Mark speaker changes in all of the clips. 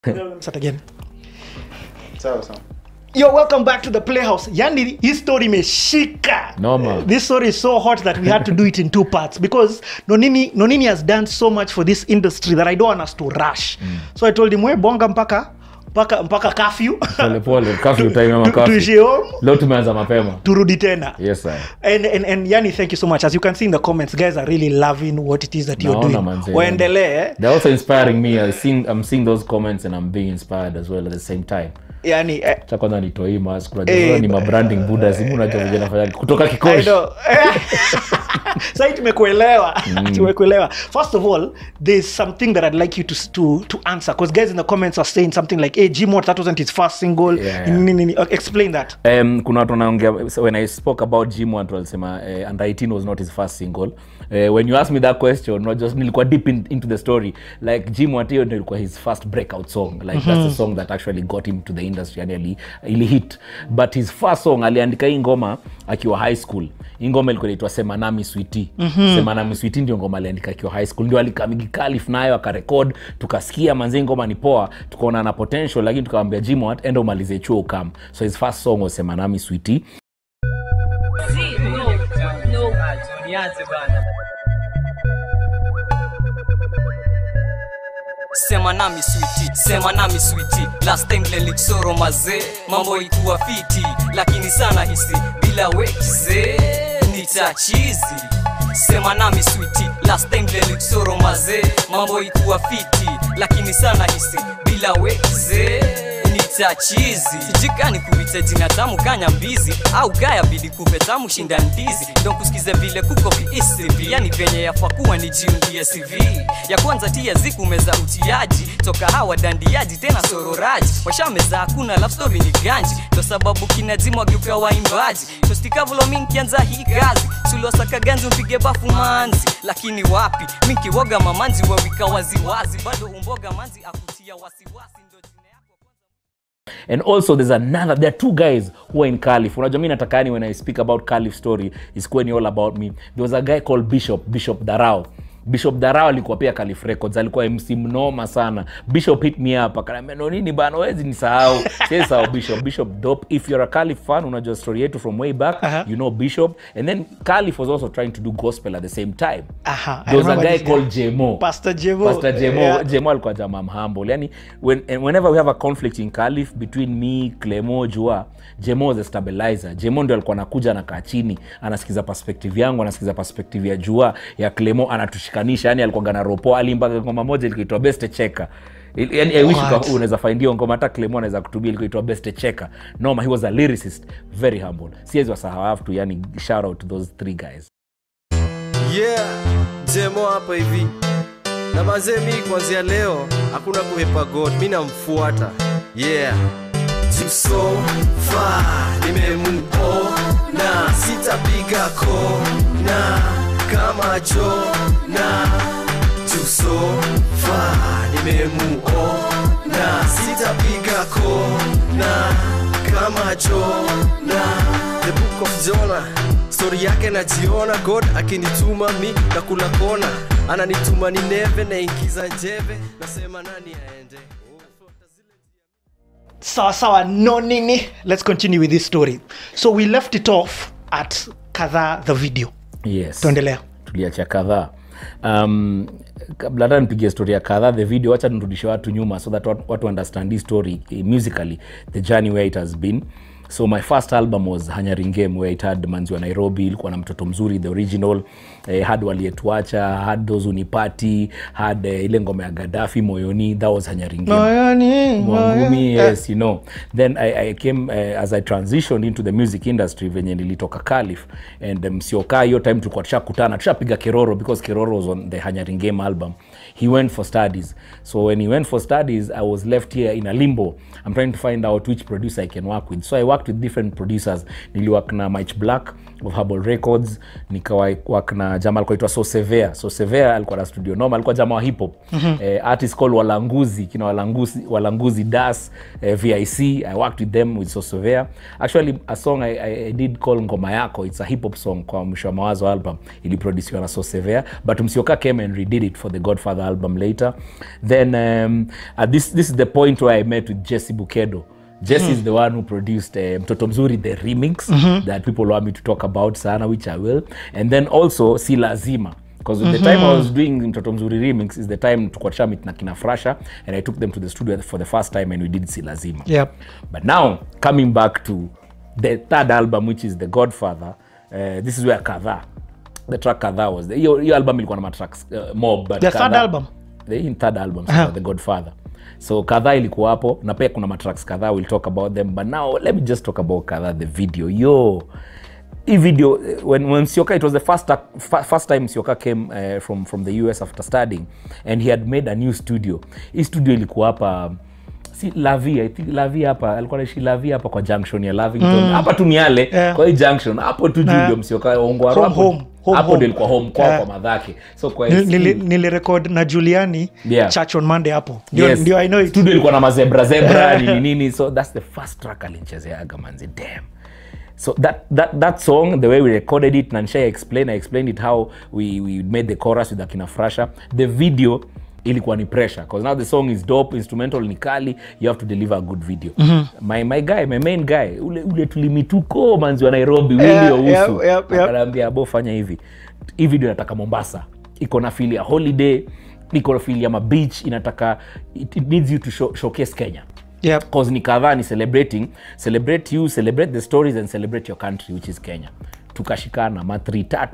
Speaker 1: Start again.
Speaker 2: So.
Speaker 1: Yo, welcome back to the Playhouse. Yani, his story imeshika.
Speaker 3: Normal.
Speaker 1: This story is so hot that we had to do it in 2 parts because Nonini has done so much for this industry that I don't want us to rush. So I told him, we bonga mpaka curfew.
Speaker 3: Pole, curfew time ama curfew.
Speaker 1: Tuishie home.
Speaker 3: Leo tumeanza mapema.
Speaker 1: Turudi tena.
Speaker 3: Yes, sir.
Speaker 1: And Yani, thank you so much. As you can see in the comments, guys are really loving what it is that you're doing. Waendelee.
Speaker 3: They're also inspiring me. I'm seeing those comments and I'm being inspired as well at the same time.
Speaker 1: Yani
Speaker 3: cha kwanza nitoi mask unajua ni branding buda simu unajua vijana fanya kutoka kikoshi.
Speaker 1: Sasa tumekuelewa. Tumekuelewa. First of all, there's something that I'd like you to answer because guys in the comments are saying something like, "Hey, Jimo, that wasn't his first single." Yeah. Explain that.
Speaker 3: Kuna watu wanaongea when I spoke about Jimo watu walisema Under 18 was not his first single. When you ask me that question, not just nilikuwa deep into the story, like Jimo Atio nilikuwa his first breakout song, like that's the song that actually got him to the industry and ili hit. But his first song aliandika hii ngoma akiwa high school. Hii ngoma ilikuwa inaitwa Sema Nami Sweetie. Sema Nami Sweetie ndio ngoma aliandika akiwa high school. Ndio alikamigi Calif nayo akarecord, tukasikia manze ngoma ni poa, tukaona na potential lakini tukamwambia Jimo at enda umalize chuo ukam. So his first song was Sema Nami Sweetie.
Speaker 4: Sema nami sweetie, last time leliksoro maze, mambo ikuwa fiti, lakini sana hisi, bila wekize, nitachizi. Sema nami sweetie, last time leliksoro maze, mambo ikuwa fiti, lakini sana hisi, bila wekize, nitachizi. Sijikani kuita jina tamu kanya mbizi, au gaya bidi kupe tamu shinda ndizi. Don't kusikize vile kuko PSV, yani venye yafakuwa ni jiundia CV. Ya kwanza tia ziku meza utiaji, toka hawa dandiaji tena sororaji. Washameza hakuna love story ni ganji, ndo sababu kinajimwa giuka waimbaji. Tostikavulo minkianza hii kazi, tulosaka ganzi mpige bafu manzi. Lakini wapi, minki woga mamanzi wawika waziwazi, bado umboga manzi akutia wasiwasi ndo jine yako.
Speaker 3: And also there are 2 guys who are in Calif. Unajua mimi nataka when I speak about Calif story is going all about me. There was a guy called Bishop Darao. Bishop Darao alikuwa pia Calif Records, alikuwa MC mnoma sana. Bishop hit me up akaniambia Nonini bana wezi nisahau. Sasa Bishop dope. If you're a Calif fan unajua story yetu from way back, you know Bishop. And then Calif was also trying to do gospel at the same time. There was a guy called Jemo.
Speaker 1: Pastor Jemo.
Speaker 3: Yeah. Jemo alikuwa jamaa humble. Yani whenever we have a conflict in Calif between me, Clemo, Jua, Jemo was a stabilizer. Jemo ndio alikuwa anakuja na kaa chini, anasikiza perspective yangu, anasikiza perspective ya Jua, ya Clemo, anatushikanisha. Yani alikuwa gana ropo, alimbaga ngoma moja ilikuwa Best Checker. Yani I wish unaweza find hiyo ngoma hata Clemo anaweza kutumia ilikuwa Best Checker. No, he was a lyricist, very humble. Siwezi wasahau, I have to yani shout out to those 3 guys.
Speaker 5: Yeah, Jemo hapa hivi. Na mazee mimi kuanzia leo hakuna kuhepa God, mimi namfuata. Yeah. So far nimemuona, sitapiga kona kama Jona. So far nimemuona, sitapiga kona kama Jona. The book of Jonah, story yake najiona. God akinituma mi na kula kona, ananituma ni neve na ingiza njeve, nasema nani aende.
Speaker 1: Sawa Nonini. Let's continue with this story. So we left it off at Kadhaa the video.
Speaker 3: Yes.
Speaker 1: Tuendelea.
Speaker 3: Tuliacha Kadhaa. Kabla hata nipige story ya Kadhaa the video, acha nirudishe watu nyuma so that watu understand this story musically, the journey where it has been. So my first album was Hanyaringem, where it had Manzi wa Nairobi, ilikuwa na mtoto mzuri, the original, had Walietuacha, had Those Unipati, had ile ngoma ya Gaddafi Moyoni, that was Hanyaringem. Moyoni, yes, you know. Then I came as I transitioned into the music industry venye nilitoka Calif, and Msioka hiyo time tulikuwa tushakutana, tushapiga Keroro because Keroro was on the Hanyaringem album. He went for studies. So when he went for studies, I was left here in a limbo. I'm trying to find out which producer I can work with. So I worked worked with different producers. Niliwork na Mike Black of Herbal Records, work na jamaa alikuwa So Severe alikuwa na studio normal, alikuwa jamaa wa hip hop. Artist called Walanguzi, Walanguzi Das, VIC. I worked with them with So Severe. Actually a song I did call Ngoma Yako, it's a hip hop song kwa Mwisho wa Mawazo album, ili produce na So Severe, but Msioka came and redid it for the Godfather album later. Then this is the point where I met with Jesse Bukedo. Jesse is the one who produced Mtoto Mzuri, the remix that people want me to talk about sana, which I will. And then also Si Lazima, because the time I was doing Mtoto Mzuri remix is the time to meet na kina Frasha, and I took them to the studio for the first time and we did Si Lazima.
Speaker 1: Yep.
Speaker 3: But now coming back to the third album, which is The Godfather, this is where Kadhaa, the track Kadhaa was there. Your album ilikuwa na tracks mob, but
Speaker 1: the third album,
Speaker 3: the third album, The Godfather. So Kadhaa ilikuwa hapo, na pia kuna matracks kadhaa, we'll talk about them. But now let me just talk about Kadhaa, the video. This video, when Msioka, it was the first time Msioka came from the US after studying, and he had made a new studio. His studio ilikuwa hapa, si Lavi, I think Lavi hapa, alikuwa anaishi Lavi hapa kwa junction ya Lavington. Hapa tu Miale, kwa hii junction, hapo tu Julio Msioka ongwa hapo. Hapo ndio ilikuwa home kwa madhake. So kwa
Speaker 1: nilirecord na Juliani Church on Monday hapo. Ndio I know it.
Speaker 3: Studio ilikuwa na mazebra nini. So that's the first track alinichezeaga manzi, damn. So that song, the way we recorded it, Nansha I explained it how we made the chorus with Akina Frasha. The video ilikuwa ni pressure, because now the song is dope, instrumental ni kali, you have to deliver a good video. My main guy, ule tulimituko manzi wa Nairobi, Willy Ousu, akaniambia bo fanya hivi. Hii video inataka Mombasa, iko na feel ya holiday, iko na feel ya beach, inataka it needs you to showcase Kenya. Because ni Kadhaa ni celebrate you, celebrate the stories and celebrate your country, which is Kenya. Tukashikana 3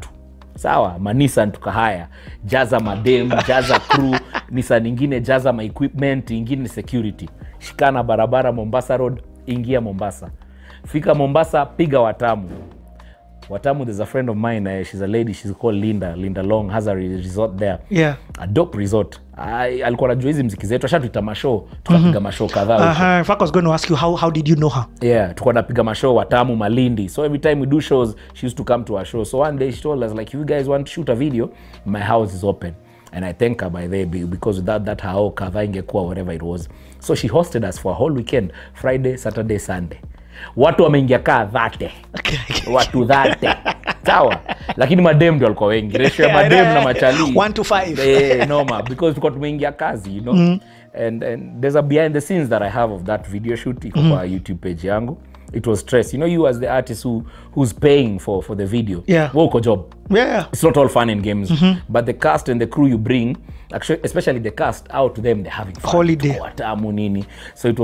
Speaker 3: sawa, Nissan tukahaya, jaza madem, jaza crew, Nissan ingine jaza equipment, ingine security. Shikana barabara Mombasa Road, ingia Mombasa. Fika Mombasa, piga Watamu, there's a friend of mine, she's a lady, she's called Linda Long, has a resort there. A dope resort. Alikuwa anajua hizi muziki zetu, ashatuita mashow, tukapiga mashow kadhaa.
Speaker 1: In fact I was going to ask you how did you know her?
Speaker 3: Tulikuwa tunapiga mashow Watamu, Malindi. So every time we do shows, she used to come to our show. So one day she told us, like, if you guys want to shoot a video, my house is open. And I thank her by the way, because without that how Kadhaa ingekuwa whatever it was. So she hosted us for a whole weekend, Friday, Saturday, Sunday. Watu wameingia kaa dhate. Watu dhate. Sawa. Lakini madem ndio walikuwa wengi. Ratio ya madem na machali
Speaker 1: 1-5.
Speaker 3: Noma, because tulikuwa tumeingia kazi, you know. And there's a behind the scenes that I have of that video shoot iko kwa YouTube page yangu. It was stress. You know, you as the artist who's paying for the video. Work job. It's not all fun and games. But the cast and the crew you bring, actually, especially the cast, out to them, they're having fun.
Speaker 1: Holiday.
Speaker 3: So it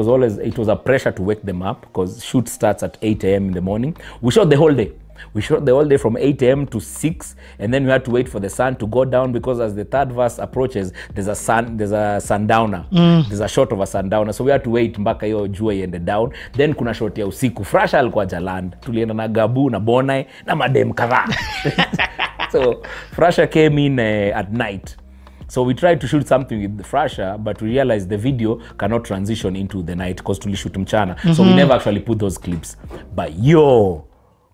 Speaker 3: was a pressure to wake them up, because shoot starts at 8 a.m. in the morning. We shot the whole day. We shot the whole day from 8 a.m. to 6, and then we had to wait for the sun to go down, because as the third verse approaches, there's a sundowner. There's a shot of a sundowner. So we had to wait mpaka hiyo jua iende down. Then kuna shot ya usiku. Frasha alikuwa Jaland. Tulienda na Gabu na Bonai na madem kadhaa. So Frasha came in at night. So we tried to shoot something with the Frasha, but we realized the video cannot transition into the night because tulishoot mchana. So we never actually put those clips. But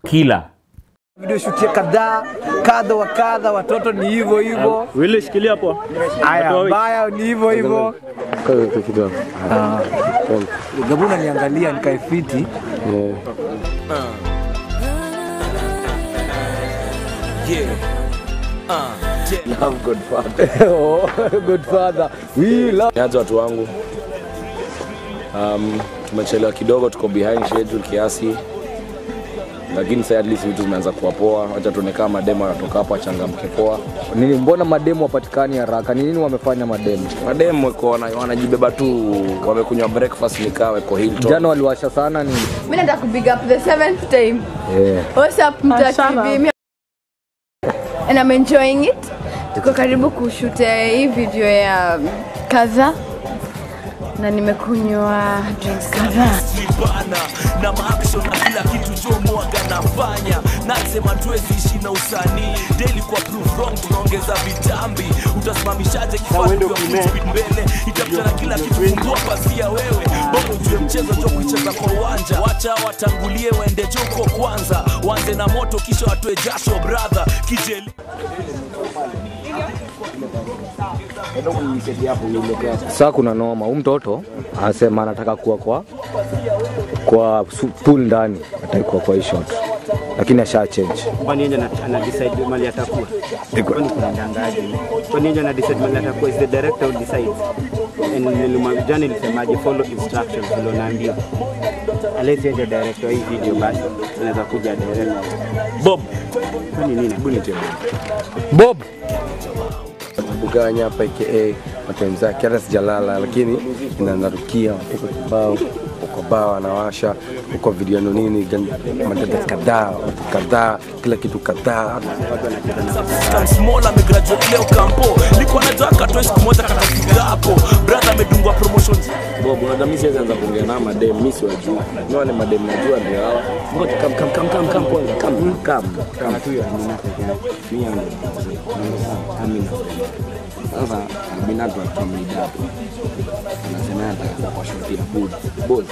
Speaker 3: killer.
Speaker 6: Video shoot ya kadha wa kadha, watoto ni hivyo.
Speaker 7: Wile shikilia hapo.
Speaker 6: Aya, baya ni hivyo. Gabuna niangalia nikaifiti.
Speaker 7: Love Godfather. Oh, Godfather. We love.
Speaker 8: Niaje watu wangu. Tumechelewa kidogo, tuko behind schedule kiasi. Lakini sasa at least vitu zimeanza kuwa poa. Acha tuone kama mademo yanatoka hapo achangamke poa.
Speaker 7: Nini, mbona mademo wapatikani haraka? Ni nini wamefanya mademo?
Speaker 8: Mademo wako wanajibeba tu, wamekunywa breakfast nikawe kwa Hilton.
Speaker 7: Jana waliwasha sana nini?
Speaker 9: Mimi nataka kubig up the 7th time. What's up mtaki? And I'm enjoying it. Tuko karibu kushoot hii video ya Kadhaa. Na nimekunywa drinks kadhaa.
Speaker 10: Na maaction na kila kitu Jomo aganafanya. Nasema tuwezi ishi na usanii. Daily kwa prove wrong tunaongeza vitambi. Utasimamishaje kifaa kwa mbele. Itakutana kila kitu fungua pasia wewe. Bongo jue mchezo jo kuicheza tunaanza kwa uwanja. Wacha watangulie waende joko kwanza, wanze na moto kisha watoe jasho brother. Kijeli
Speaker 7: Sasa kuna noma, mtoto anasema anataka kuwa kwa pool ndani, anataka kuwa kwa shot. Lakini asha change.
Speaker 11: Kwa nini ana decide mali atakuwa? Kwani kuna mdangaji? Kwa nini ana decide mali atakuwa? Is the director who decides. And nilimwambia nilisemaje, follow instructions ndio naambia. Alesi ndio director hii video basi. Anaweza kuja director.
Speaker 10: Bob.
Speaker 11: Kwani nini? Hebu nitie
Speaker 5: Bob. Buganya hapa aka matenza kiasi sijalala, lakini inanarukia huko kibao, huko bao anawasha huko video Nonini madada kadhaa kila kitu kadhaa.
Speaker 10: Small amegraduate leo kampo, niko na jaka tu siku moja kakafika hapo. Brother amedungwa promotions.
Speaker 8: Bob unajua mimi siwezi anza kuongea na madem, mimi si wajua. Ni wale madem najua ndio hao. Ngoja come tu ya mimi na mimi yangu. Amina. Sasa mimi na kwa kamida. Anasema hata kwa short ya bold.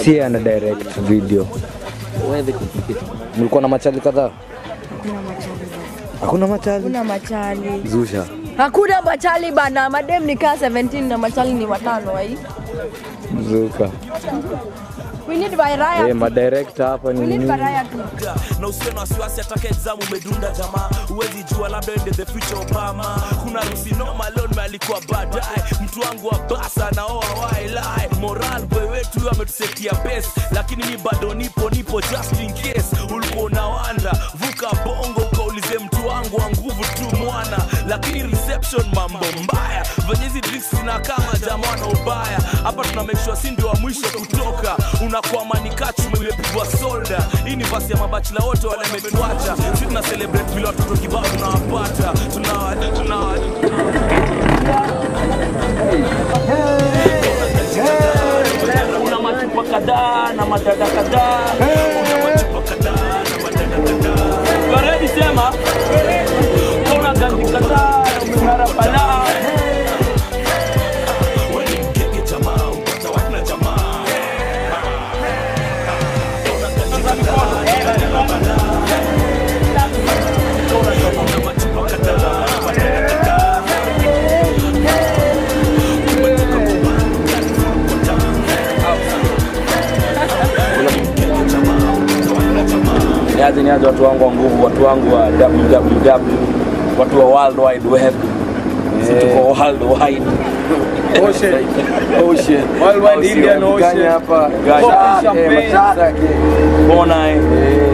Speaker 7: Si ana direct video.
Speaker 8: Wewe complicated.
Speaker 7: Mlikuwa na machali kadhaa? Hakuna machali.
Speaker 9: Kuna machali.
Speaker 7: Zusha.
Speaker 9: Hakuna machali bana, madem ni kaa 17 na machali ni 5 hii.
Speaker 7: Zuka.
Speaker 9: We need variety.
Speaker 7: Madirector hapa ni nini?
Speaker 10: Na usiwe na wasiwasi ataka exam umedunda jamaa. Uwezi jua labda ende the future Obama. Kuna rusi noma leo alikuwa baadaye. Mtu wangu wa basa na oa wailai. Moral boy wetu ametusetia best. Lakini mi bado nipo just in case. Ulikuwa unawanda vuka bongo kaulize mtu wangu wa nguvu tu mwana. Lakini reception mambo mbaya. Venye drinks zina kama jamaa na ubaya. Hapa tuna make sure si ndio wa mwisho kutoka. Unakuwa manikachu umepigwa solda. Hii ni basi ya mabachila wote wale wametuacha. Sisi tuna celebrate vile watoto kibao tunawapata. Una machupa kadhaa na madada kadhaa. Una machupa kadhaa na madada kadhaa. Waredi sema. Una ganzi kadhaa na mngara balaa.
Speaker 8: Ni watu wangu wa nguvu, watu wangu wa www, watu wa world wide web. Tuko world wide. Ocean. World wide Indian Ocean hapa. Champagne. Bona.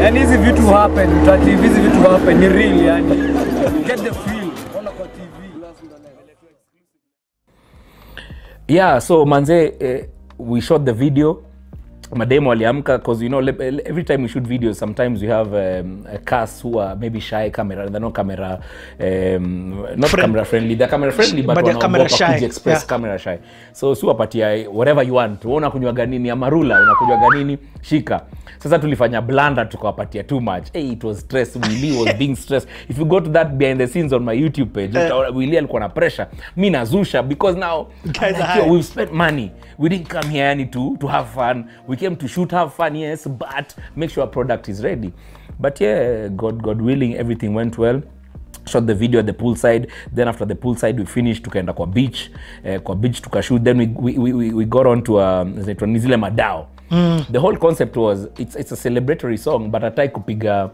Speaker 6: Yani hizi vitu happen, hizi vitu happen ni real yani. Get the feel. Ona kwa TV.
Speaker 3: Yeah, so manze we shot the video. Mademo aliamka because you know every time we shoot videos sometimes we have a cast who are maybe shy camera, they're not camera not camera friendly, they're camera friendly but
Speaker 1: they're camera shy,
Speaker 3: express camera shy. So wapatia whatever you want, unaona kunywa nini amarula, unakunywa nini shika. Sasa tulifanya blunder tukawapatia too much. Hey, it was stress. Willy was being stressed. If you go to that behind the scenes on my YouTube page, Willy alikuwa na pressure. Mimi nazusha because now we've spent money. We didn't come here to have fun. We came to shoot, have fun, yes, but make sure our product is ready. But yeah, God willing, everything went well. Shot the video at the poolside. Then after the poolside, we finished tukaenda kwa beach. Kwa beach tukashoot. Then we got on to Nizile Madao. The whole concept was it's a celebratory song, but atai kupiga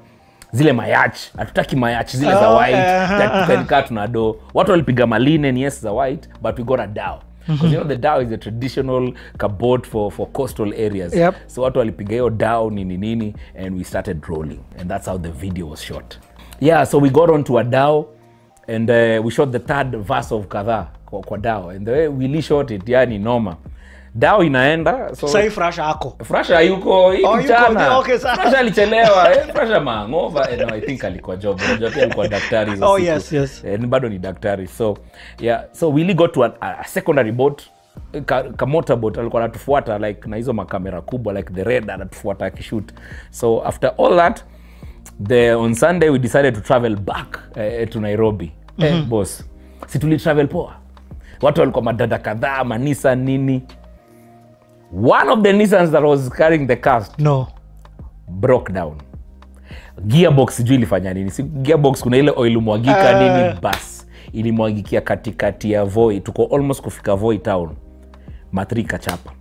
Speaker 3: zile mayach, hatutaki mayach zile za white, tukanika tunado. Watu walipiga malinen, yes, za white, but we got a dao. Because you know the dao is a traditional kabod for coastal areas.
Speaker 1: Yep.
Speaker 3: So watu walipiga hiyo dao nini and we started rolling, and that's how the video was shot. Yeah, so we got on to a dao and we shot the third verse of Kadhaa kwa dao, and the way we really shot it, yani noma. Dao inaenda so
Speaker 1: sai Frasha ako.
Speaker 3: Frasha yuko mchana.
Speaker 1: Okay,
Speaker 3: Frasha alichelewa. Frasha mangova and I think alikuwa job. Unajua pia alikuwa daktari.
Speaker 1: Oh yes.
Speaker 3: And bado ni daktari. So yeah, so we really got to a secondary boat. Ka motorboat alikuwa anatufuata like na hizo makamera kubwa like the red anatufuata akishoot. So after all that, on Sunday we decided to travel back to Nairobi. Boss, si tuli travel poa. Watu walikuwa madada kadhaa, manisa nini. One of the Nissans that was carrying the cast broke down. Gearbox sijui ilifanya nini. Si gearbox kuna ile oil mwagika nini bas. Ilimwagikia katikati ya Voi. Tuko almost kufika Voi town. Matri kachapa.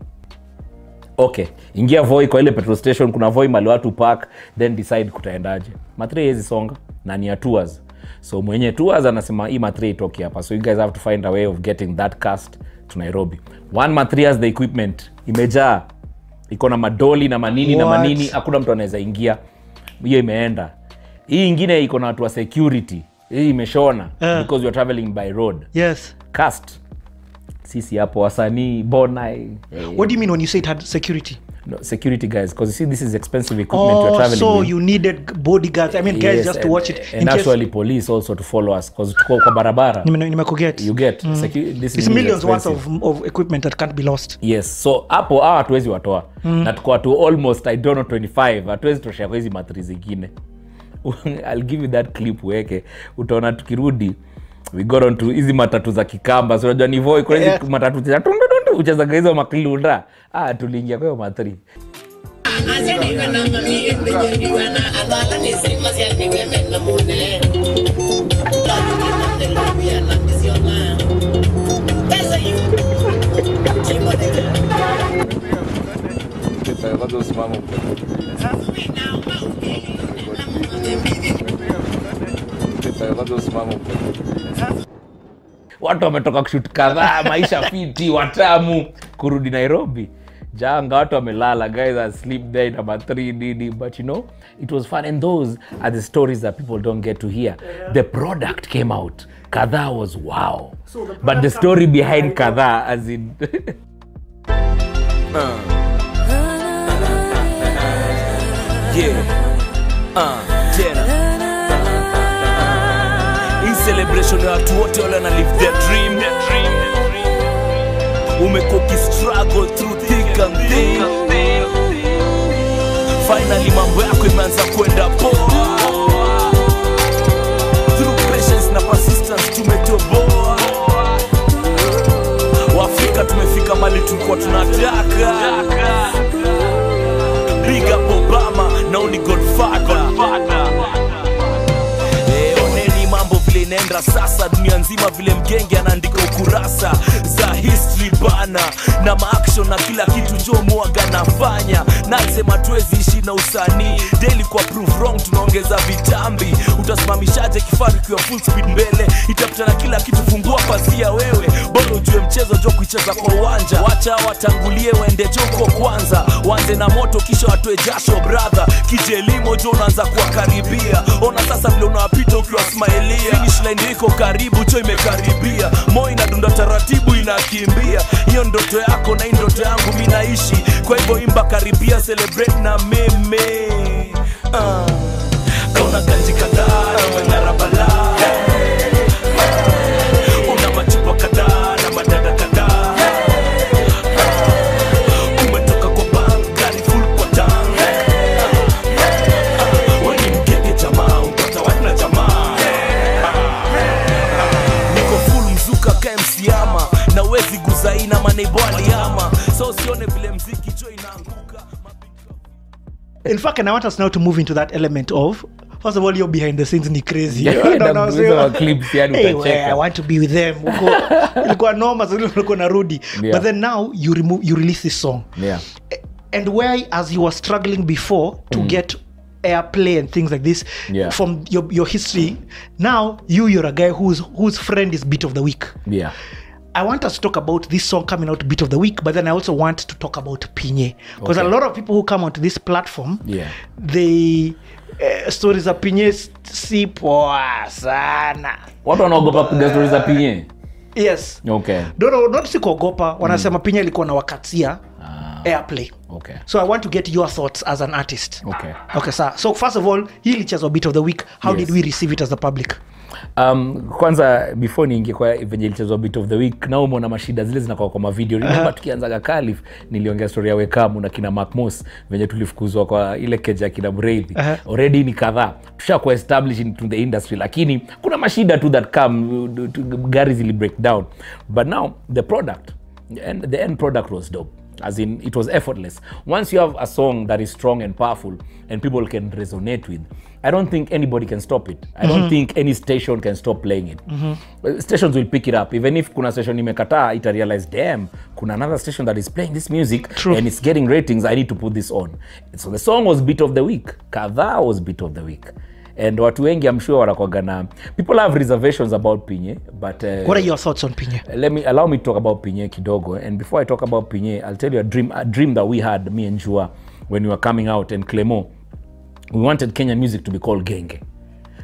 Speaker 3: Okay, ingia Voi kwa ile petrol station, kuna Voi mali watu park, then decide kutaendaje. Matri hizi songa na ni ya tours. So mwenye tours anasema hii Matri itoki hapa. So you guys have to find a way of getting that cast to Nairobi. One Matri has the equipment imejaa. Iko na madoli na manini na manini, hakuna mtu anaweza ingia. Hiyo imeenda. Hii ingine iko na watu wa security. Hii imeshona because you are traveling by road.
Speaker 1: Yes.
Speaker 3: Cast. Sisi hapo wasanii bona.
Speaker 1: What do you mean when you say it had security?
Speaker 3: No, security guys, because you see this is expensive equipment you're traveling
Speaker 1: so
Speaker 3: with.
Speaker 1: You needed bodyguards, I mean guys just to watch it.
Speaker 3: And actually police also to follow us because tuko kwa barabara. You get. This
Speaker 1: is millions worth of equipment that can't be lost.
Speaker 3: Yes, so hapo hatuwezi watoa. Na tuko to almost I don't know 25. Hatuwezi toshia kwa hizi matri zingine. I'll give you that clip weke. Utaona tukirudi we got on to hizi matatu za Kikamba. So unajua ni Voi kwa hizi matatu za tundu uchazaga hizo maklunda. Tuliingia kwa hiyo matri. Watu wametoka kushoot Kadhaa, maisha fiti, watamu, kurudi Nairobi. Janga watu wamelala, guys are asleep there in number 3 but you know it was fun, and those are the stories that people don't get to hear. The product came out. Kadhaa was wow. But the story behind Kadhaa as in
Speaker 10: in celebration ya watu wote wale wana live their dream. Umekoki struggle through thick and thin. Finally mambo yako imeanza kwenda poa. Through patience na persistence tumetoboa. Waafrika tumefika mali tulikuwa tunataka. Big up Obama, now ni Godfather. Oneni mambo vile inaenda sasa, dunia nzima vile mgenge anaandika ukurasa za history bana, na ma-action na kila kitu jo mwaga nafanya. Nasema tuwezi ishi na usanii, daily kwa prove wrong tunaongeza vitambi. Utasimamishaje kifaru kiwa full speed mbele, itapita na kila kitu, fungua pazia wewe. Bora ujue mchezo jo kuicheza kwa uwanja. Wacha watangulie waende jo kwa kwanza, wanze na moto kisha watoe jasho brother. Kijelimo jo unaanza kuwakaribia, ona sasa vile unawapita ukiwa smilia. Finish line iko karibu jo imekaribia, moyo inadunda taratibu inakimbia. Hiyo ndoto yako na ndoto yangu mimi naishi, kwa hivyo imba karibia, celebrate na meme. Kauna kanji Kadhaa na mangara bala, una machupa Kadhaa na madada Kadhaa. Umetoka kwa bank gari full kwa tank. Wani mgege jamaa upata wana jamaa. Niko full mzuka KMC ama, na wezi guzaina manebwali ama. So sione vile mziki jo inaanguka.
Speaker 1: In fact, and I want us now to move into that element of, first of all, you're behind the scenes ni crazy.
Speaker 3: I
Speaker 1: want to be with them. Ilikuwa noma, ilikuwa narudi. But then now you release this song.
Speaker 3: Yeah.
Speaker 1: And where as you were struggling before to get airplay and things like this from your history, now you're a guy whose friend is Beat of the Week.
Speaker 3: Yeah.
Speaker 1: I want us to talk about this song coming out Beat of the Week, but then I also want to talk about Pinye. Because a lot of people who come onto this platform, they stories of Pinye si poa sana.
Speaker 3: Watu wanaogopa kupiga stories za Pinye?
Speaker 1: Yes.
Speaker 3: Okay.
Speaker 1: Not si kuogopa, wanasema Pinye ilikuwa na wakatia airplay.
Speaker 3: Okay.
Speaker 1: So I want to get your thoughts as an artist.
Speaker 3: Okay,
Speaker 1: sir. So first of all, hii lichezwa Beat of the Week. How did we receive it as the public?
Speaker 3: Kwanza before niingie kwa venye ilichezwa Beat of the Week, na umeona mashida zile zinakuwa kwa mavideo. Remember tukianzaga Kalif niliongea story ya Wekamu na kina Mark Moss venye tulifukuzwa kwa ile keja kina Mreithi. Already ni Kadhaa tushakuwa established into the industry, lakini kuna mashida tu that come, gari zili break down. But now the product and the end product was dope. As in, it was effortless. Once you have a song that is strong and powerful and people can resonate with, I don't think anybody can stop it. I don't think any station can stop playing it. Stations will pick it up. Even if kuna station imekataa, it realize, damn, kuna another station that is playing this music and it's getting ratings, I need to put this on. So the song was beat of the week. Kadhaa was beat of the week. And watu wengi, I'm sure wanakuwaga na, people have reservations about Pinye, but
Speaker 1: what are your thoughts on Pinye?
Speaker 3: Allow me to talk about Pinye kidogo. And before I talk about Pinye, I'll tell you a dream that we had, me and Jua, when we were coming out, and Clemo. We wanted Kenyan music to be called Genge.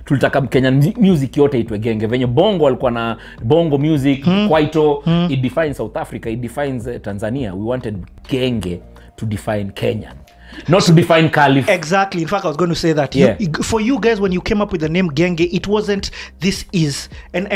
Speaker 3: Tulitaka Kenyan music yote itwe Genge. Venye bongo alikuwa na bongo music, kwaito, it defines South Africa, it defines Tanzania. We wanted Genge to define Kenyan, not to define Caliph.
Speaker 1: Exactly. In fact, I was going to say that.
Speaker 3: Yeah.
Speaker 1: For you guys, when you came up with the name Genge, it wasn't this is, and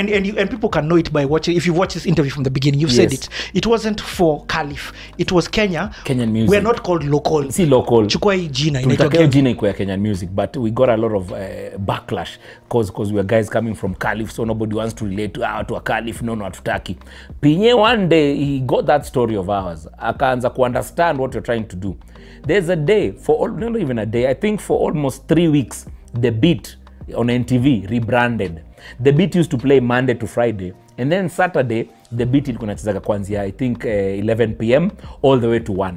Speaker 1: people can know it by watching. If you watch this interview from the beginning, you've said it. It wasn't for Caliph. It was Kenyan
Speaker 3: music.
Speaker 1: We're not called local.
Speaker 3: See local.
Speaker 1: Chukua hii jina.
Speaker 3: Tulitaka jina ikuwe Kenyan music, but we got a lot of backlash because we were guys coming from Caliph, so nobody wants to relate to a Caliph. No, hatutaki. Pinye one day he got that story of ours. Akaanza ku understand what you're trying to do. There's a day, not even a day, I think for almost 3 weeks, The Beat on NTV rebranded. The Beat used to play Monday to Friday, and then Saturday, The Beat ilikuwa inachezaga kuanzia, I think 11 p.m. all the way to 1.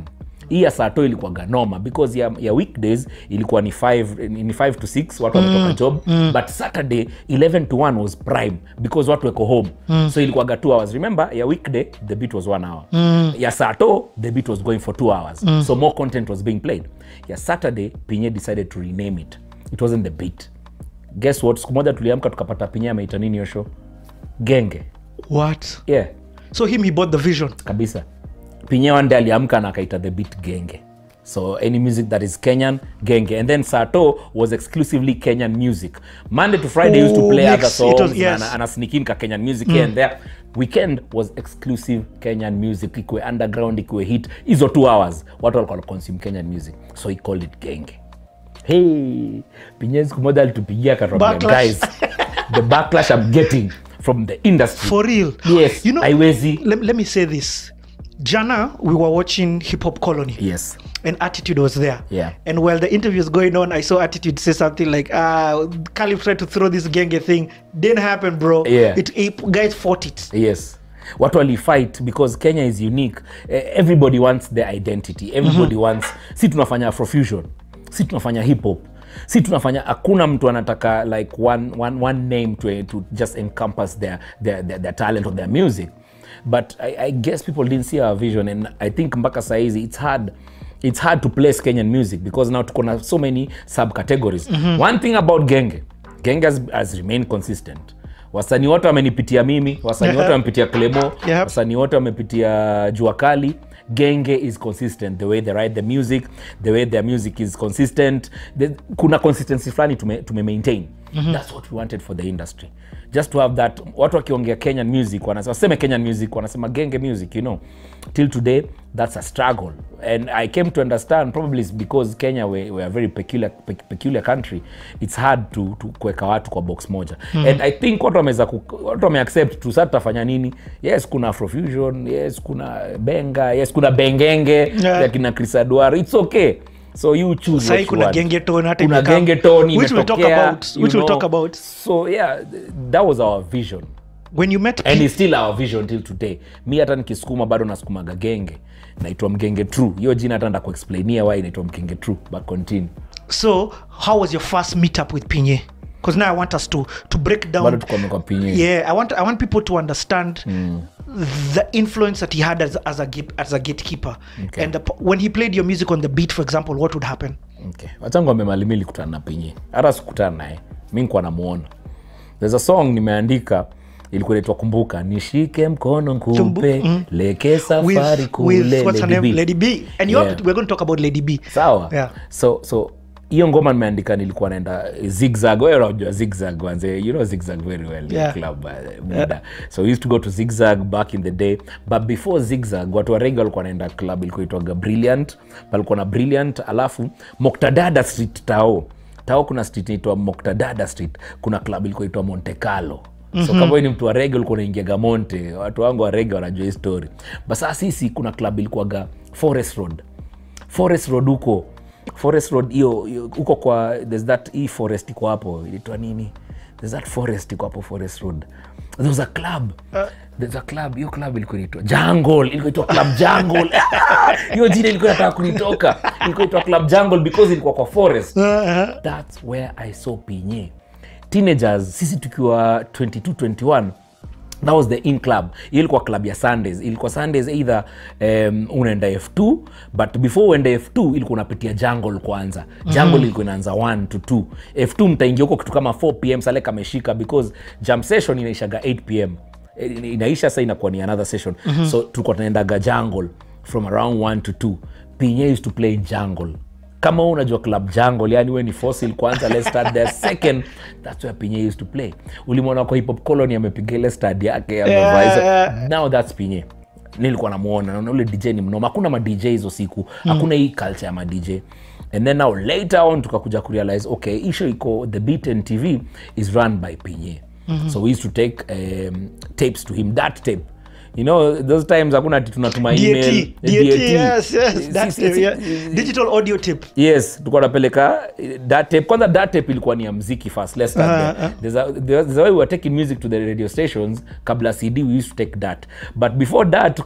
Speaker 3: Hii ya saa to ilikuwa ganoma, because ya weekdays ilikuwa ni 5 to 6, watu wametoka job, but Saturday 11 to 1 was prime, because watu weko home. So ilikuwa 2 hours. Remember, ya weekday, The Beat was 1 hour. Ya saa to, The Beat was going for 2 hours. So more content was being played. Ya Saturday, Pinye decided to rename it. It wasn't The Beat. Guess what? Siku moja tuliamka tukapata Pinye ameita nini yo show? Genge.
Speaker 1: What?
Speaker 3: Yeah.
Speaker 1: So he bought the vision.
Speaker 3: Kabisa. Pinye one day aliamka na akaita The Beat Genge. So any music that is Kenyan, Genge. And then Sato was exclusively Kenyan music. Monday to Friday used to play other songs and a sneak in ka Kenyan music here and there. Weekend was exclusive Kenyan music. Ikwe underground, ikwe hit. Hizo 2 hours. Watu walikuwa consume Kenyan music. So he called it Genge. Hey, Pinye siku moja alitupigia katwambia, guys, the backlash I'm getting from the industry.
Speaker 1: For real?
Speaker 3: Yes.
Speaker 1: You know,
Speaker 3: Iwezi.
Speaker 1: Let me say this. Jana, we were watching Hip Hop Colony.
Speaker 3: Yes.
Speaker 1: And Attitude was there.
Speaker 3: Yeah.
Speaker 1: And while the interview was going on, I saw Attitude say something like, Caliph tried to throw this Genge thing. Didn't happen, bro.
Speaker 3: Yeah.
Speaker 1: Guys fought it.
Speaker 3: Yes. Watu wali fight because Kenya is unique. Everybody wants their identity. Everybody wants, si tunafanya Afrofusion. Si tunafanya hip hop. Si tunafanya, hakuna mtu anataka like one name to just encompass their talent or their music. But I guess people didn't see our vision, and I think mpaka saizi it's hard to place Kenyan music because now tuko na so many subcategories. One thing about Genge has remained consistent. Wasanii wote wamenipitia mimi, wasanii wote wamepitia Clemo, wasanii wote wamepitia Jua Kali. Genge is consistent, the way they write the music, the way their music is consistent. Kuna consistency flani to maintain. That's what we wanted for the industry. Just to have that, watu wakiongea Kenyan music, wanasema Kenyan music, wanasema Genge music, you know. Till today, that's a struggle. And I came to understand, probably it's because Kenya we're a very peculiar country. It's hard to kuweka watu kwa box moja. And I think watu wameaccept tu sasa tutafanya nini? Yes, kuna Afrofusion, yes, kuna Benga, yes, kuna Bengenge, ya kina Chris Adwar. It's okay. So you choose what you want.
Speaker 1: Genge tone,
Speaker 3: kuna Genge tone,
Speaker 1: which we'll talk about.
Speaker 3: So yeah, that was our vision.
Speaker 1: When you met
Speaker 3: and it's still our vision till today. Mi hata nikisukuma bado nasukumaga Genge. Naitwa Mgenge True. Hiyo jina hata ndakuexplainia why naitwa Mgenge True, but continue.
Speaker 1: So, how was your first meetup with Pinye? Because now I want us to break down.
Speaker 3: Bado tuko kwa Pinye.
Speaker 1: Yeah, I want people to understand the influence that he had as a gatekeeper. Okay. And when he played your music on the beat, for example, what would happen?
Speaker 3: Okay. Watangu wamemalimili kutana na Pinye. Hata sikutana naye. Mimi nilikuwa namuona. There's a song nimeandika ilikuwa inaitwa Kumbuka, nishike mkono nkupe leke safari kule.
Speaker 1: What's her name? Lady B. And we're going to talk about Lady B.
Speaker 3: Sawa.
Speaker 1: Yeah.
Speaker 3: So hiyo ngoma nimeandika nilikuwa naenda Zigzag. Wewe unajua Zigzag wanze, you know Zigzag very well, club muda. So we used to go to Zigzag back in the day, but before Zigzag watu wa reggae walikuwa naenda club ilikuwa inaitwa Brilliant. Palikuwa na Brilliant, alafu Moktadada Street Tao kuna street inaitwa Moktadada Street. Kuna club ilikuwa inaitwa Monte Carlo. So kama wewe ni mtu wa reggae ulikuwa unaingia Monte, watu wangu wa reggae wanajua hii story. Basa sisi kuna club ilikuwa Forest Road huko. Forest Road hiyo huko kwa there's that forest iko hapo. Ilitwa nini? There's that forest iko hapo Forest Road. There was a club. There's a club. Hiyo club ilikuwa inaitwa Jungle. Ilikuwa inaitwa Club Jungle. Hiyo jina ilikuwa inataka kunitoka. Ilikuwa inaitwa Club Jungle because ilikuwa kwa forest. That's where I saw Pinye. Teenagers, sisi tukiwa 22, 21, that was the in club. Ilikuwa club ya Sundays. Ilikuwa Sundays either unaenda F2, but before uenda F2 ilikuwa unapitia Jungle kwanza. Jungle ilikuwa inaanza 1 to 2. F2 mtaingia huko kitu kama 4 PM sale kameshika because jam session inaishaga 8 PM. Inaisha sasa inakuwa ni another session. So tulikuwa tunaendaga Jungle from around 1 to 2. Pinye used to play Jungle. Kama unajua club Jungle, yani we ni fossil kwanza, let's start there. Second, that's where Pinye used to play. Ulimwona kwa Hip Hop Colony amepiga ile study yake ya now that's Pinye. Nilikuwa namuona na ule DJ ni mnoma. Hakuna ma DJ hizo siku. Hakuna hii culture ya ma DJ. And then now later on tukakuja kurealize okay, issue iko the Beat and TV is run by Pinye. So we used to take tapes to him, that tape. You know, those times hakuna tunatuma email.
Speaker 1: DAT, yes. That tape, yeah. Digital audio tape.
Speaker 3: Yes, tulikuwa tunapeleka that tape. Kwanza that tape ilikuwa ni ya muziki first. Let's start there. There's a way we were taking music to the radio stations. Kabla CD, we used to take that. But before that,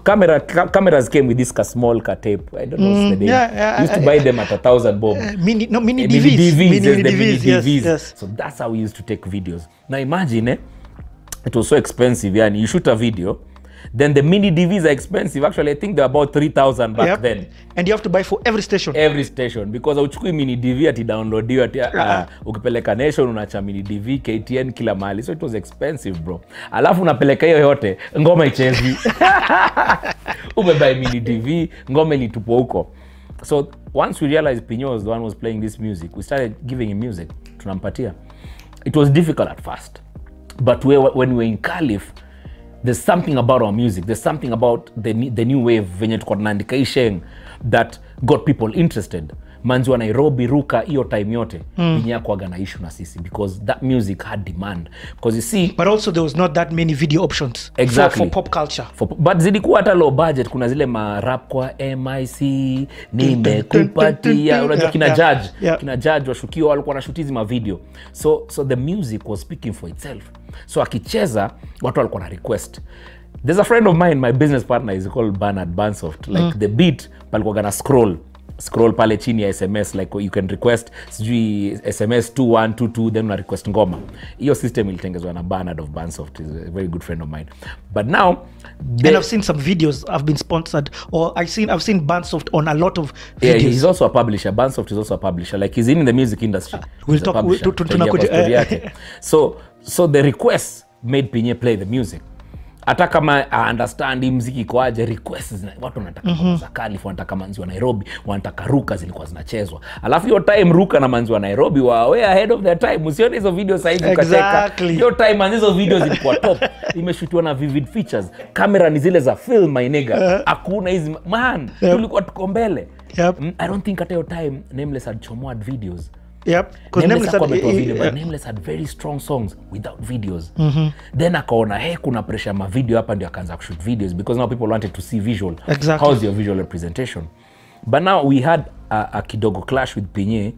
Speaker 3: cameras came with this small tape. I don't know what's the name. We used to buy them at 1,000 bob.
Speaker 1: Mini DVs. Yes.
Speaker 3: So that's how we used to take videos. Now imagine, it was so expensive. Yani, you shoot a video, then the mini DVs are expensive. Actually, I think they're about 3,000 back then.
Speaker 1: And you have to buy for every station.
Speaker 3: Every station. Because uchukui mini DV ati download ati ukipeleka Nation unacha mini DV, KTN kila mahali. So it was expensive, bro. Alafu unapeleka hiyo yote, ngoma ichezi. Umebuy mini DV, ngoma ilitupwa huko. So once we realized Pinye was the one who was playing this music, we started giving him music. Tunampatia. It was difficult at first. But when we were in Calif, there's something about our music. There's something about the new wave venye tuko tunaandika isheng that got people interested. Manzi wa Nairobi, Ruka, hiyo time yote. Pinye hakuwaga na issue na sisi because that music had demand. Because you see...
Speaker 1: But also there was not that many video options for pop culture.
Speaker 3: But zilikuwa hata low budget. Kuna zile marap kwa MIC, nimekupatia. Unajua kina judge. Kina judge washukio walikuwa na shutizi ma video. So the music was speaking for itself. So akicheza, watu walikuwa na request. There's a friend of mine, my business partner, is called Bernard Bansoft. Like the beat, palikuwa gana scroll pale chini ya SMS, like you can request sijui SMS 2122, then una request ngoma. Hiyo system ilitengezwa na Bernard of Bansoft, is a very good friend of mine. But now
Speaker 1: and I've seen some videos I've been sponsored, or I've seen Bansoft on a lot of videos.
Speaker 3: Yeah, he's also a publisher. Bansoft is also a publisher. Like he's in the music industry.
Speaker 1: We'll talk
Speaker 3: so the requests made Pinye play the music. Hata kama understand muziki kwaje, requests watu wanataka ngoma za Calif, wanataka manzi wa Nairobi, wanataka Ruka zilikuwa zinachezwa. Alafu hiyo time Ruka na manzi wa Nairobi way ahead of their time. Usione hizo video sasa hivi ukacheka. Hiyo time manzi hizo videos zilikuwa top. Imeshutiwa na vivid features. Kamera ni zile za film my nigga. Hakuna hizi man. Tulikuwa tuko mbele. I don't think at hiyo time Nameless had chomoad videos.
Speaker 1: Because
Speaker 3: Nameless had very strong songs without videos. Then akaona kuna pressure ma video hapa, ndio akaanza kushoot videos because now people wanted to see visual. How's your visual representation? But now we had a kidogo clash with Pinye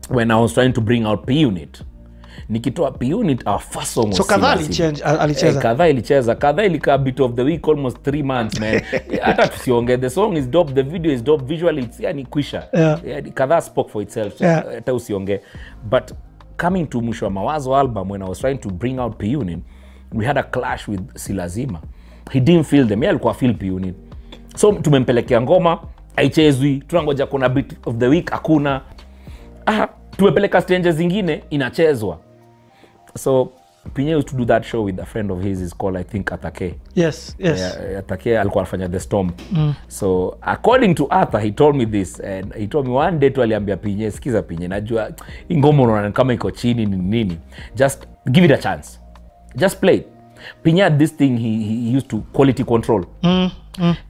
Speaker 3: when I was trying to bring out P-Unit. Nikitoa P-Unit, our first song was
Speaker 1: so Kadhaa alicheza.
Speaker 3: Kadhaa ilicheza. Kadhaa ilikaa beat of the week almost 3 months, man. Hata tusionge, the song is dope, the video is dope, visually it's yani kwisha. Kadhaa spoke for itself. Hata usionge. But coming to mwisho wa Mawazo album, when I was trying to bring out P-Unit, we had a clash with Silazima. He didn't feel them. Yeye alikuwa feel P-Unit. So tumempelekea ngoma, haichezwi, tunangoja kuna beat of the week hakuna. Tumepeleka strangers zingine inachezwa. So Pinye used to do that show with a friend of his, is called I think Atake.
Speaker 1: Yes.
Speaker 3: Atake alikuwa anafanya The Storm. So according to Arthur, he told me this, and he told me one day tu aliambia Pinye, sikiza Pinye, najua ingoma unaona kama iko chini nini, just give it a chance, just play it. Pinye had this thing he used to quality control.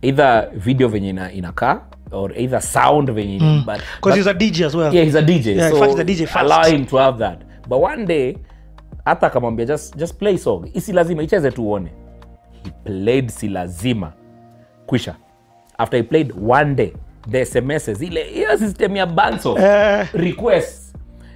Speaker 3: Either video venye inakaa or either sound venye, but
Speaker 1: because he's a DJ as well.
Speaker 3: Yeah, he's a DJ.
Speaker 1: Yeah,
Speaker 3: so
Speaker 1: in fact, he's a DJ fast.
Speaker 3: Allow him to have that. But one day hata akamwambia just play song. Isi lazima icheze tuone. He played Si Lazima. Kwisha. after he played one day the SMSs ile system ya banso requests,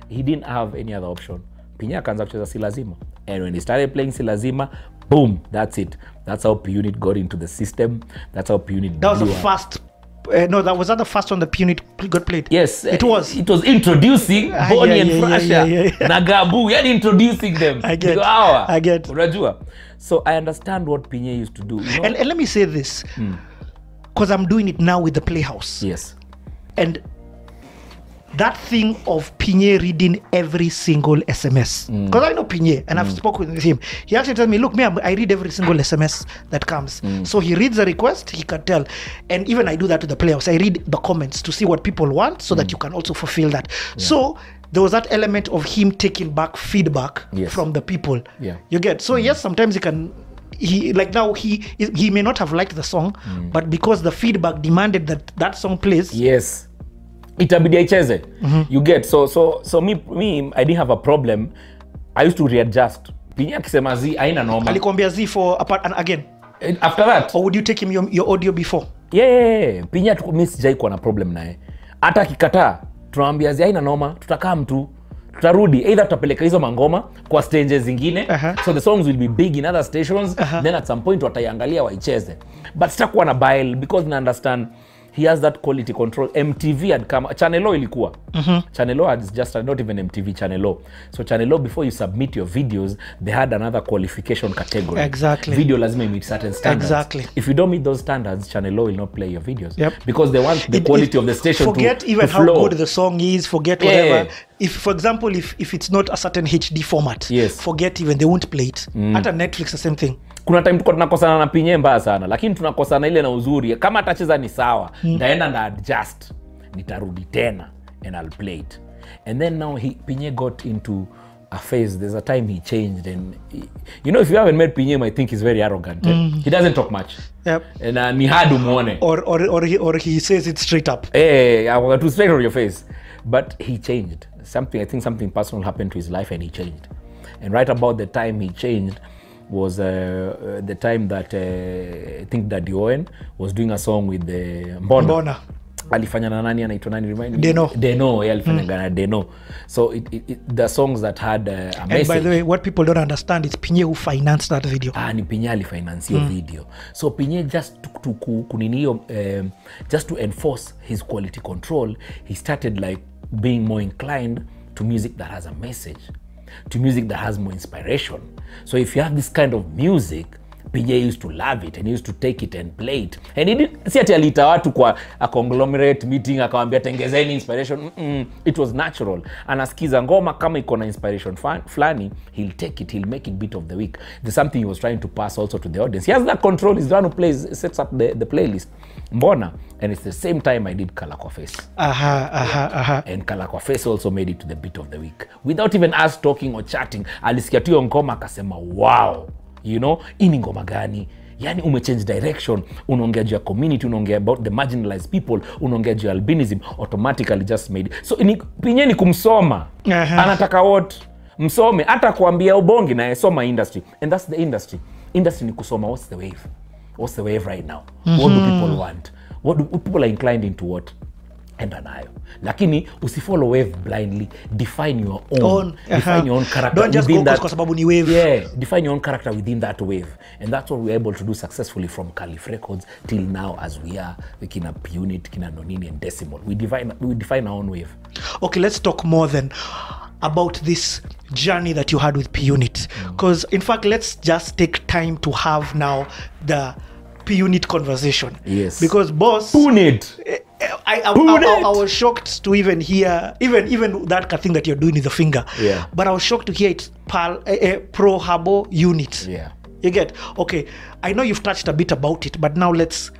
Speaker 3: he didn't have any other option. Pinye akaanza kucheza Si Lazima, and when he started playing Si Lazima, boom, that's it. That's how P-Unit got into the system. That's how P-Unit
Speaker 1: that was the first no, that was not the first one the P-Unit got played.
Speaker 3: Yes,
Speaker 1: it was
Speaker 3: introducing Bonnie and Frasha na Gabu, introducing them.
Speaker 1: I get
Speaker 3: unajua. So I understand what Pinye used to do, you know?
Speaker 1: And let me say this, because I'm doing it now with the Playhouse.
Speaker 3: Yes.
Speaker 1: And that thing of Pinye reading every single SMS, because I know Pinye and I've spoken with him. He actually tells me, look, I read every single SMS that comes. So he reads the request, he can tell. And even I do that to the Playhouse. I read the comments to see what people want so that you can also fulfill that. So there was that element of him taking back feedback from the people. You get? So yes, sometimes he can, now he may not have liked the song, but because the feedback demanded that song plays.
Speaker 3: Yes. Itabidi aicheze. You get? So me I didn't have a problem. I used to readjust. Pinye akisema Z haina noma.
Speaker 1: Alikwambia Z for apart and again.
Speaker 3: After that,
Speaker 1: or would you take him your audio before?
Speaker 3: Yeah. Pinye mimi sijai kuwa na problem naye. Hata akikataa, tunamwambia Z haina noma, tutakaa mtu. Tutarudi either tutapeleka hizo mangoma kwa stages zingine, so the songs will be big in other stations, then at some point wataiangalia waicheze. But sitakuwa na bile because na understand he has that quality control. MTV had come, Channel O ilikuwa. Channel O had just not even MTV, Channel O. So Channel O, before you submit your videos, they had another qualification category.
Speaker 1: Exactly.
Speaker 3: Video lazima meet certain standards.
Speaker 1: Exactly.
Speaker 3: If you don't meet those standards, Channel O will not play your videos. Because they want the quality of the station
Speaker 1: forget
Speaker 3: to
Speaker 1: even
Speaker 3: how
Speaker 1: good the song is, forget whatever. If, for example, if it's not a certain HD format, forget even, they won't play it. At Netflix, the same thing.
Speaker 3: Kuna time tuko tunakosana na Pinye mbaya sana, lakini tunakosana ile na uzuri. Kama atacheza ni sawa, ndaenda na adjust, nitarudi tena and I'll play it. And then now Pinye got into a phase. There's a time he changed, and you know, if you haven't met Pinye, I think he's very arrogant. He doesn't talk much. And ni hard umuone.
Speaker 1: Or he says it straight up.
Speaker 3: I want to straight on your face. But he changed. I think something personal happened to his life and he changed. And right about the time he changed was the time that I think that Owen was doing a song with the Mbona. Alifanya na nani anaitwa nani, remind me? Deno, alifanya na Deno. So the songs that had a message.
Speaker 1: And by the way, what people don't understand is Pinye who financed that video.
Speaker 3: Ni Pinye alifinance your video. So Pinye just just to enforce his quality control, he started like being more inclined to music that has a message, to music that has more inspiration. So if you have this kind of music, Pinye used to love it and he used to take it and play it. And he didn't see ati alita watu kwa a conglomerate meeting akawambia tengezeni inspiration. It was natural. Anasikiza ngoma kama iko na inspiration flani, he'll take it, he'll make it beat of the week. There's something he was trying to pass also to the audience. He has that control. He's the one who sets up the playlist. Mbona, and it's the same time I did Kala Kwa Face. And Kala Kwa Face also made it to the beat of the week without even us talking or chatting. Alisikia tu ngoma akasema wow, you know, ini ngoma gani? Yani umechange direction, unaongea juu ya community, unaongea about the marginalized people, unaongea juu ya albinism, automatically just made it. So Pinye ni kumsoma. Anataka what? Msome, hata kuambia ubongi na soma industry. And that's the industry. Industry ni kusoma, what's the wave? What's the wave right now? What do people want? What do people are inclined into what? Enda nayo. Lakini usifollow wave blindly. Define your own. Define your own character.
Speaker 1: Don't just go kwa sababu ni wave.
Speaker 3: Yeah, define your own character within that wave. And that's what we're able to do successfully from Caliph Records till now as we are the Kina P-Unit, Kina Nonini and Decimal. We define our own wave. Okay, let's talk more then about this journey that you had with P-Unit. Because in fact, let's just take time to have now the P-Unit conversation. Yes.
Speaker 1: Because boss,
Speaker 3: P-Unit.
Speaker 1: I was shocked to even hear even that thing that you're doing with the finger.
Speaker 3: Yeah.
Speaker 1: But I was shocked to hear it's Pro Habo Unit.
Speaker 3: Yeah.
Speaker 1: You get? Okay. I know you've touched a bit about it, but now let's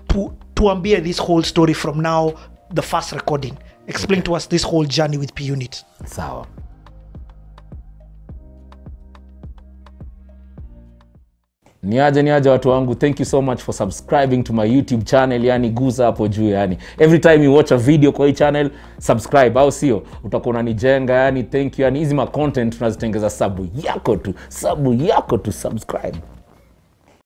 Speaker 1: tuambie this whole story from now, the first recording. Explain to us this whole journey with P-Unit.
Speaker 3: Sawa. Niaje watu wangu, thank you so much for subscribing to my YouTube channel. Yani guza hapo juu, yani every time you watch a video kwa hii channel, subscribe, au sio? Utakuwa unanijenga, yani thank you. Yani hizi ma content tunazitengeza, sabu yako tu subscribe.